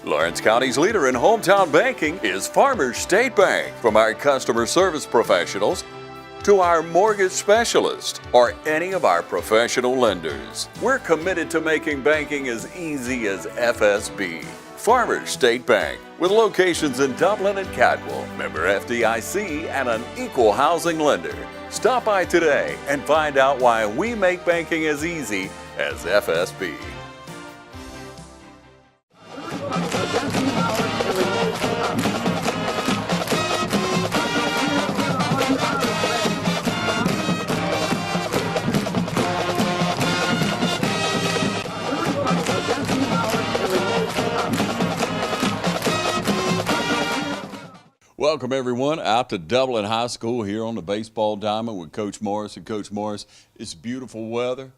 Lawrence County's leader in hometown banking is Farmers State Bank. From our customer service professionals to our mortgage specialist or any of our professional lenders, we're committed to making banking as easy as FSB. Farmers State Bank, with locations in Dublin and Cadwell, member FDIC, and an equal housing lender. Stop by today and find out why we make banking as easy as FSB. Welcome everyone out to Dublin High School here on the baseball diamond with Coach Morris. And Coach Morris, it's beautiful weather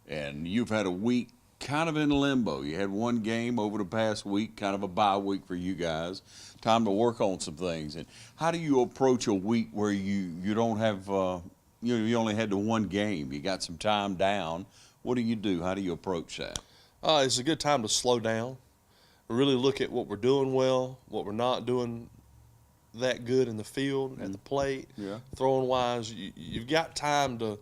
and you've had a week kind of in limbo. You had one game over the past week, kind of a bye week for you guys. Time to work on some things. And how do you approach a week where you don't have, you only had the one game, you got some time down? What do you do? How do you approach that? It's a good time to slow down, really look at what we're doing well, what we're not doing that good in the field, at the plate, throwing wise. You've got time to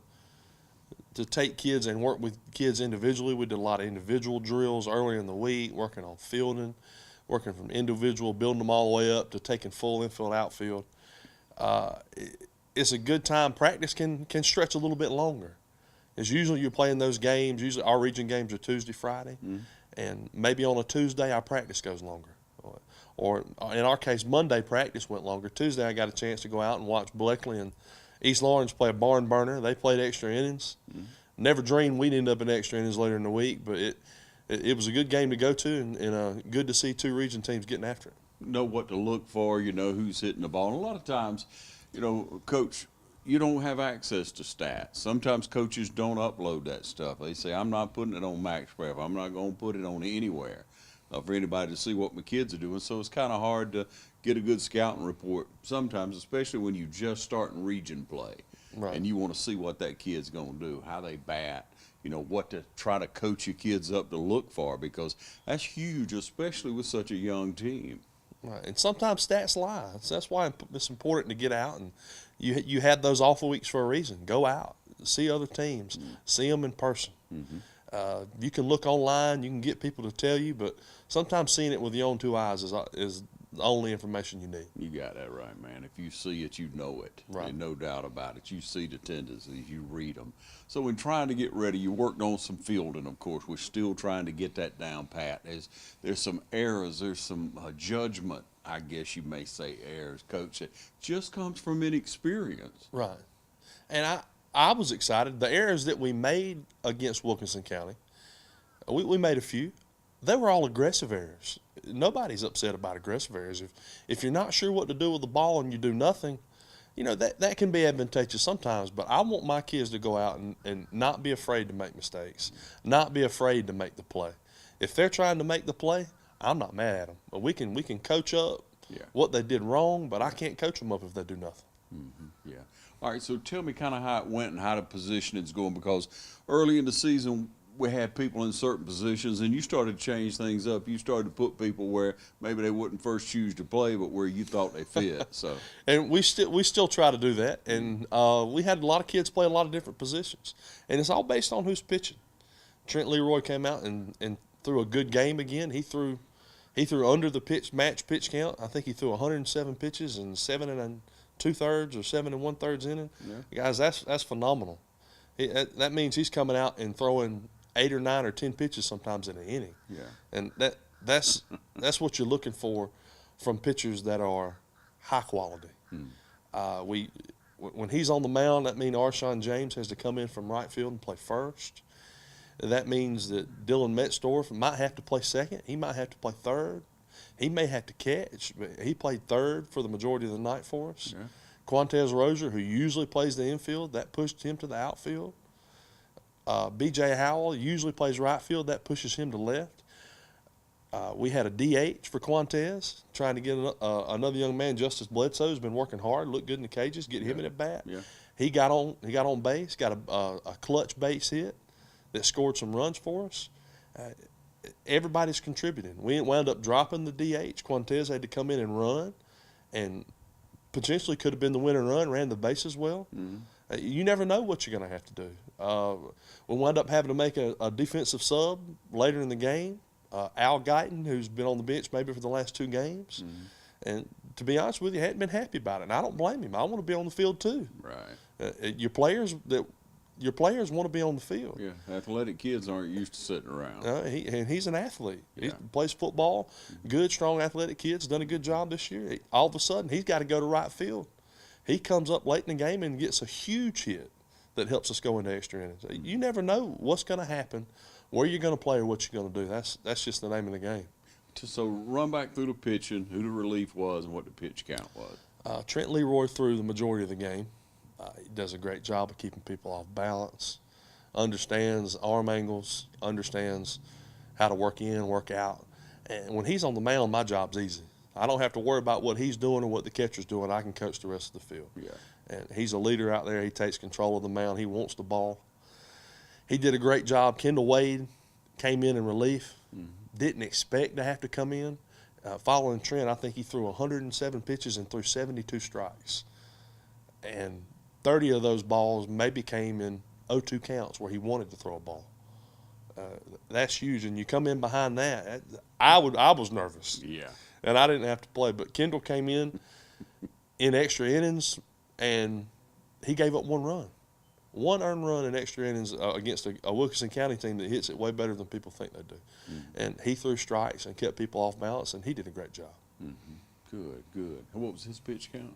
take kids and work with kids individually. We did a lot of individual drills earlier in the week, working on fielding, working from individual, building them all the way up to taking full infield, outfield. It's a good time. Practice can stretch a little bit longer. As usually you're playing those games, usually our region games are Tuesday, Friday, and maybe on a Tuesday our practice goes longer. Or in our case, Monday practice went longer. Tuesday I got a chance to go out and watch Bleckley and East Lawrence play a barn burner. They played extra innings. Never dreamed we'd end up in extra innings later in the week, but it was a good game to go to and good to see two region teams getting after it. Know what to look for, you know who's hitting the ball. And a lot of times, Coach, you don't have access to stats. Sometimes coaches don't upload that stuff. They say, I'm not putting it on MaxPrep. I'm not going to put it on anywhere. For anybody to see what my kids are doing. So it's kind of hard to get a good scouting report sometimes, especially when you just starting region play. Right. And you want to see what that kid's going to do, how they bat, what to try to coach your kids up to look for, because that's huge, especially with such a young team. Right. And sometimes stats lie. So that's why it's important to get out, and you had those awful weeks for a reason. Go out, see other teams, see them in person. You can look online, you can get people to tell you, but sometimes seeing it with your own two eyes is the only information you need. You got that right, man. If you see it, you know it. Right. And no doubt about it. You see the tendencies, you read them. So in trying to get ready, you worked on some fielding, of course. We're still trying to get that down pat. There's some errors, there's some judgment, I guess you may say, errors, Coach, that just comes from inexperience. Right. And I was excited. The errors that we made against Wilkinson County, we made a few. They were all aggressive errors. Nobody's upset about aggressive errors. If you're not sure what to do with the ball and you do nothing, that can be advantageous sometimes. But I want my kids to go out and not be afraid to make mistakes, not be afraid to make the play. If they're trying to make the play, I'm not mad at them. But we can coach up what they did wrong, but I can't coach them up if they do nothing. Yeah. All right, so tell me kind of how it went and how the positioning's going, because early in the season we had people in certain positions and you started to change things up. You started to put people where maybe they wouldn't first choose to play, but where you thought they fit. So, and we still try to do that. And we had a lot of kids play a lot of different positions, and it's all based on who's pitching. Trent Leroy came out and threw a good game again. He threw under the match pitch count. I think he threw 107 pitches in 7 2/3 or 7 1/3 inning. Guys, that's phenomenal. That means he's coming out and throwing 8 or 9 or 10 pitches sometimes in an inning. And that's what you're looking for from pitchers that are high quality. When he's on the mound, that means Arshawn James has to come in from right field and play first. That means that Dylan Metzdorf might have to play second. He might have to play third. He may have to catch, but he played third for the majority of the night for us. Quantez Rozier, who usually plays the infield, that pushed him to the outfield. B.J. Howell usually plays right field. That pushes him to left. We had a DH for Quantez, trying to get another young man, Justice Bledsoe, who's been working hard, looked good in the cages, get him in at bat. He got on base, got a clutch base hit that scored some runs for us. everybody's contributing. We wound up dropping the DH. Quintez had to come in and run, and potentially could have been the winning run, ran the bases well. You never know what you're going to have to do. We wound up having to make a defensive sub later in the game. Al Guyton, who's been on the bench maybe for the last 2 games. And to be honest with you, hadn't been happy about it. And I don't blame him. I want to be on the field too. Right. Your players want to be on the field. Yeah, athletic kids aren't used to sitting around. And he's an athlete. Yeah. He plays football. Good, strong, athletic kid's done a good job this year. All of a sudden, he's got to go to right field. He comes up late in the game and gets a huge hit that helps us go into extra innings. You never know what's going to happen, where you're going to play, or what you're going to do. That's just the name of the game. So run back through the pitching, who the relief was, and what the pitch count was. Trent Leroy threw the majority of the game. He does a great job of keeping people off balance, understands arm angles, understands how to work in, work out. And when he's on the mound, my job's easy. I don't have to worry about what he's doing or what the catcher's doing. I can coach the rest of the field. Yeah. And he's a leader out there. He takes control of the mound. He wants the ball. He did a great job. Kendall Wade came in relief. Didn't expect to have to come in. Following Trent, I think he threw 107 pitches and threw 72 strikes. And 30 of those balls maybe came in 0-2 counts where he wanted to throw a ball. That's huge. And you come in behind that, I was nervous. Yeah. And I didn't have to play. But Kendall came in extra innings, and he gave up 1 run. 1 earned run in extra innings against a Wilkinson County team that hits it way better than people think they do. And he threw strikes and kept people off balance, and he did a great job. Good. And what was his pitch count?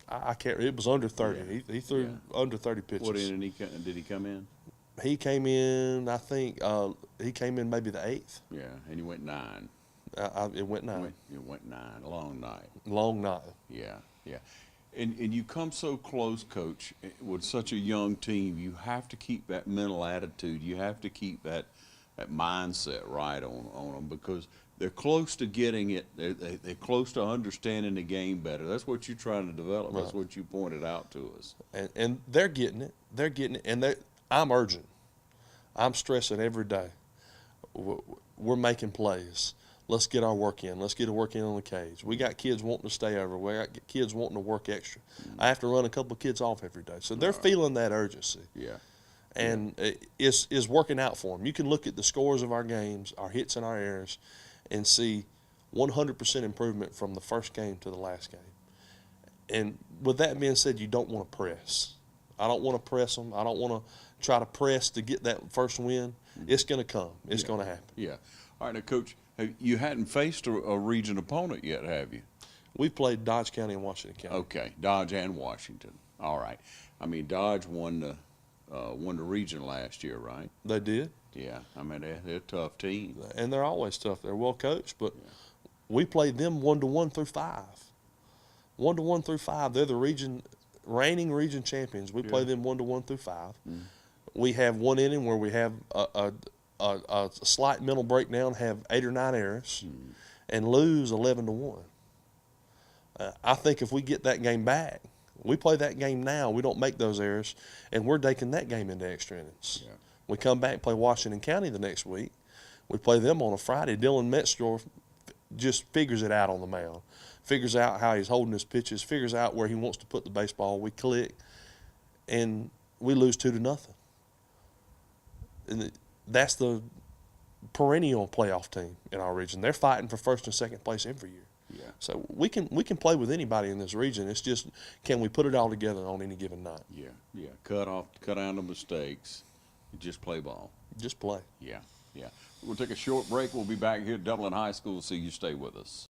I can't. It was under 30. Yeah. He threw under 30 pitches. What inning did he come in? He came in, I think, he came in maybe the 8th. Yeah, and he went 9. It went 9. It went 9. A long night. Long night. Yeah. And you come so close, Coach, with such a young team. You have to keep that mental attitude. You have to keep that mindset right on them, because they're close to getting it. They're close to understanding the game better. That's what you're trying to develop. Right. That's what you pointed out to us. And they're getting it. They're getting it. And I'm urgent. I'm stressing every day. We're making plays. Let's get our work in. Let's get a work in on the cage. We got kids wanting to stay over. We got kids wanting to work extra. I have to run a couple of kids off every day. So they're feeling that urgency. Yeah. And it's working out for them. You can look at the scores of our games, our hits and our errors, and see 100% improvement from the first game to the last game. And with that being said, you don't want to press. I don't want to press them. I don't want to try to press to get that first win. It's going to come. It's going to happen. Yeah. All right, now, Coach, you hadn't faced a region opponent yet, have you? We've played Dodge County and Washington County. Okay, Dodge and Washington. All right. I mean, Dodge won the region last year, right? They did. Yeah. I mean, they're a tough team. And they're always tough. They're well coached, but we played them 1-1 through 5. 1-1 through 5. They're the reigning region champions. We play them 1-1 through 5. We have one inning where we have a slight mental breakdown, have 8 or 9 errors, and lose 11-1. I think if we get that game back, we play that game now, we don't make those errors, and we're taking that game into extra innings. Yeah. We come back and play Washington County the next week. We play them on a Friday. Dylan Metzger just figures it out on the mound, figures out how he's holding his pitches, figures out where he wants to put the baseball. We click, and we lose 2-0. And that's the perennial playoff team in our region. They're fighting for first and second place every year. Yeah. So we can play with anybody in this region. It's just, can we put it all together on any given night? Yeah. Cut down the mistakes. Just play ball. Just play. Yeah. We'll take a short break. We'll be back here at Dublin High School, so you stay with us.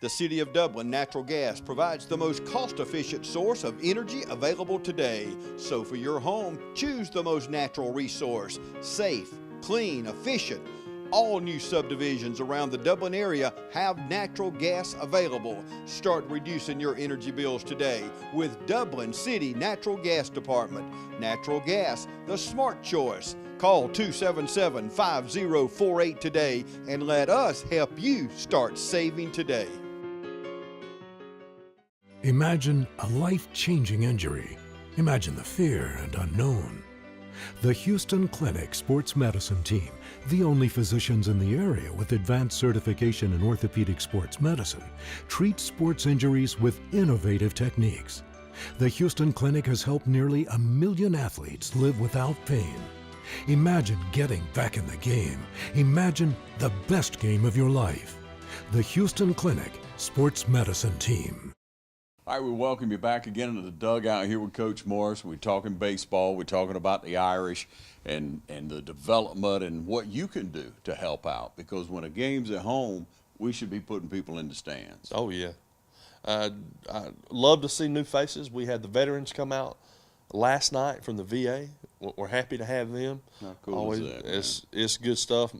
The City of Dublin Natural Gas provides the most cost-efficient source of energy available today. So for your home, choose the most natural resource. Safe, clean, efficient. All new subdivisions around the Dublin area have natural gas available. Start reducing your energy bills today with Dublin City Natural Gas Department. Natural gas, the smart choice. Call 277-5048 today and let us help you start saving today. Imagine a life-changing injury. Imagine the fear and unknown. The Houston Clinic Sports Medicine Team, the only physicians in the area with advanced certification in orthopedic sports medicine, treats sports injuries with innovative techniques. The Houston Clinic has helped nearly 1 million athletes live without pain. Imagine getting back in the game. Imagine the best game of your life. The Houston Clinic Sports Medicine Team. All right, we welcome you back again into the dugout here with Coach Morris. We're talking baseball. We're talking about the Irish and the development and what you can do to help out. Because when a game's at home, we should be putting people in the stands. Oh, yeah. I love to see new faces. We had the veterans come out last night from the VA. We're happy to have them. How cool Always, is that, man? it's good stuff.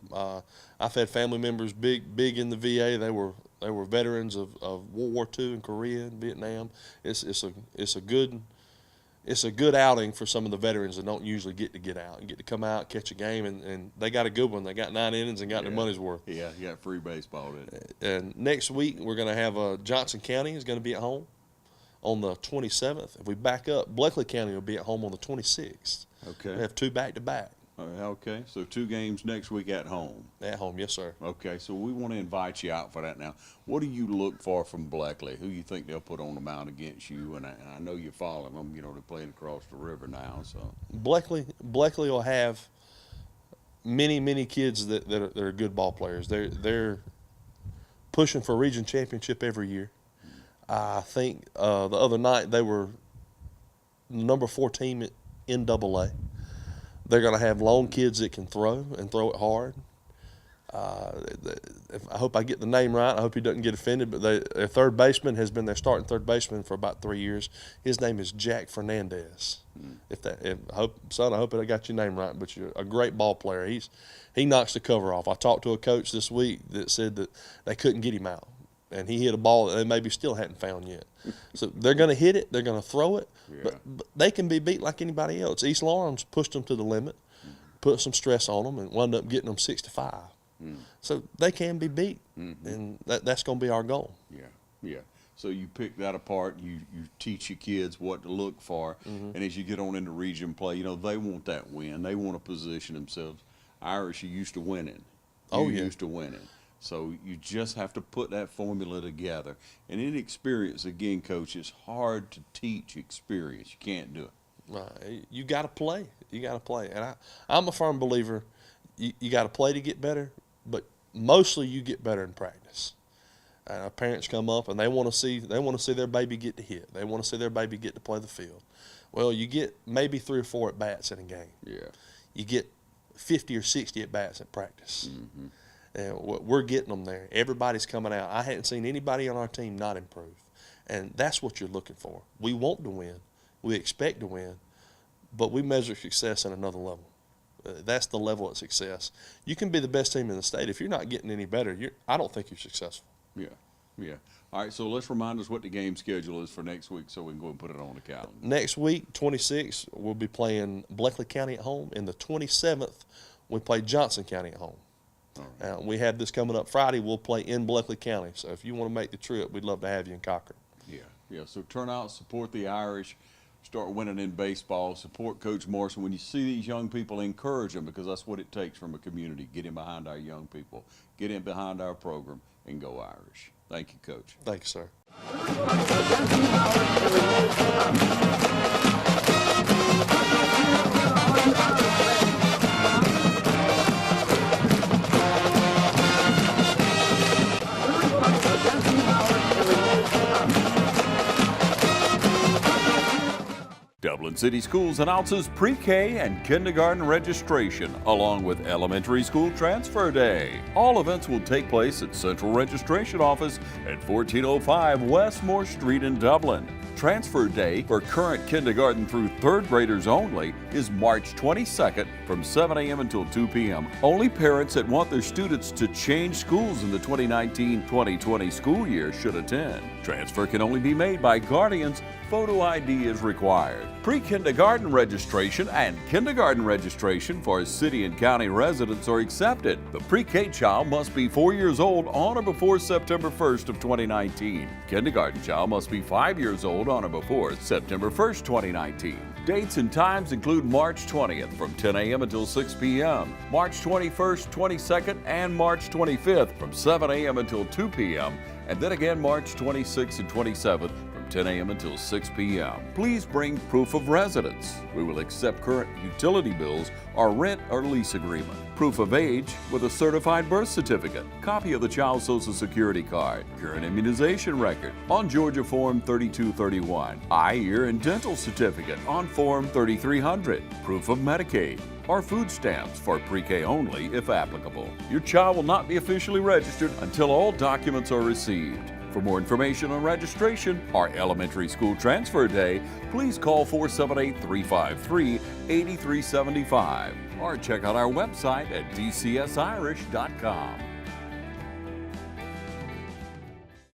I've had family members big in the VA. They were veterans of World War II and Korea and Vietnam. It's a good outing for some of the veterans that don't usually get out and get to come out, catch a game, and they got a good one. They got 9 innings and got their money's worth. Yeah, you got free baseball, didn't it? And next week we're going to have Johnson County is going to be at home on the 27th. If we back up, Bleckley County will be at home on the 26th. Okay. We have 2 back-to-back. Okay, so 2 games next week at home. At home, yes, sir. Okay, so we want to invite you out for that now. What do you look for from Bleckley? Who you think they'll put on the mound against you? And I know you're following them. You know, they're playing across the river now. So Bleckley will have many kids that are good ball players. They're pushing for a region championship every year. I think the other night they were number 4 team in AA. They're going to have long kids that can throw and throw it hard. I hope I get the name right. I hope he doesn't get offended, but their third baseman has been their starting third baseman for about 3 years. His name is Jack Fernandez. I hope I got your name right, but you're a great ball player. He knocks the cover off. I talked to a coach this week that said that they couldn't get him out, and he hit a ball that they maybe still hadn't found yet. So they're going to hit it. They're going to throw it. Yeah. But they can be beat like anybody else. East Lawrence pushed them to the limit, put some stress on them, and wound up getting them 65. So they can be beat, and that's going to be our goal. yeah. So you pick that apart. You teach your kids what to look for, and as you get on into region play, you know they want that win. They want to position themselves. Irish are used to winning. You're used to winning. So you just have to put that formula together. And in experience, again, Coach, it's hard to teach experience. You can't do it. Right. You got to play. You got to play. And I'm a firm believer you got to play to get better, but mostly you get better in practice. Parents come up and they want to see their baby get to hit. They want to see their baby get to play the field. Well, you get maybe 3 or 4 at-bats in a game. Yeah. You get 50 or 60 at-bats in practice. And we're getting them there. Everybody's coming out. I hadn't seen anybody on our team not improve. And that's what you're looking for. We want to win. We expect to win. But we measure success at another level. That's the level of success. You can be the best team in the state. If you're not getting any better, I don't think you're successful. Yeah. All right, so let's remind us what the game schedule is for next week so we can go and put it on the calendar. Next week, 26th, we'll be playing Bleckley County at home. And the 27th, we play Johnson County at home. Right. We have this coming up Friday. We'll play in Bleckley County. So if you want to make the trip, we'd love to have you in Cochran. Yeah. So turn out, support the Irish, start winning in baseball, support Coach Morrison. When you see these young people, encourage them because that's what it takes from a community. Get in behind our young people, get in behind our program, and go Irish. Thank you, Coach. Thank you, sir. Dublin City Schools announces pre-K and kindergarten registration, along with elementary school transfer day. All events will take place at Central Registration Office at 1405 Westmore Street in Dublin. Transfer day for current kindergarten through 3rd graders only is March 22nd from 7 a.m. until 2 p.m. Only parents that want their students to change schools in the 2019-2020 school year should attend. Transfer can only be made by guardians. Photo ID is required. Pre-kindergarten registration and kindergarten registration for city and county residents are accepted. The pre-K child must be 4 years old on or before September 1st of 2019. Kindergarten child must be 5 years old old on or before September 1st, 2019. Dates and times include March 20th from 10 a.m. until 6 p.m., March 21st, 22nd, and March 25th from 7 a.m. until 2 p.m., and then again March 26th and 27th from 10 a.m. until 6 p.m. Please bring proof of residence. We will accept current utility bills or rent or lease agreement. Proof of age with a certified birth certificate, copy of the child's Social Security card, current immunization record on Georgia Form 3231, eye, ear, and dental certificate on Form 3300, proof of Medicaid, or food stamps for pre-K only if applicable. Your child will not be officially registered until all documents are received. For more information on registration or elementary school transfer day, please call 478-353-8375 or check out our website at dcsirish.com.